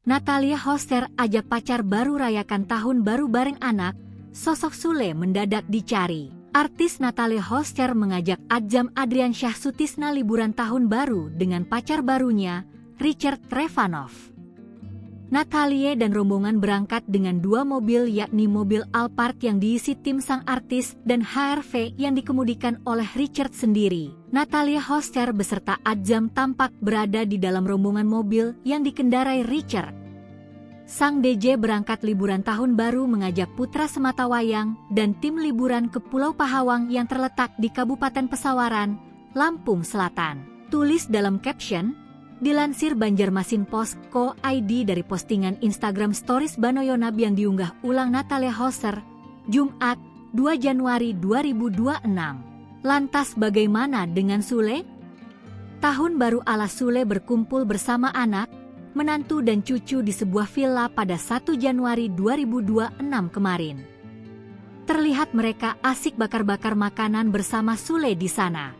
Natalia Hoster ajak pacar baru rayakan tahun baru bareng anak, sosok Sule mendadak dicari. Artis Natalia Hoster mengajak Adjam Adriansyah Sutisna liburan tahun baru dengan pacar barunya, Richard Trevanov. Natalia dan rombongan berangkat dengan dua mobil, yakni mobil Alphard yang diisi tim sang artis dan HRV yang dikemudikan oleh Richard sendiri. Natalia Hoster beserta Adjam tampak berada di dalam rombongan mobil yang dikendarai Richard. Sang DJ berangkat liburan tahun baru mengajak putra sematawayang dan tim liburan ke Pulau Pahawang yang terletak di Kabupaten Pesawaran, Lampung Selatan. Tulis dalam caption, dilansir Banjarmasin.co.id dari postingan Instagram Stories Banoyonab yang diunggah ulang Natalia Hoster, Jumat, 2 Januari 2026. Lantas bagaimana dengan Sule? Tahun baru ala Sule berkumpul bersama anak, menantu dan cucu di sebuah villa pada 1 Januari 2026 kemarin. Terlihat mereka asik bakar-bakar makanan bersama Sule di sana.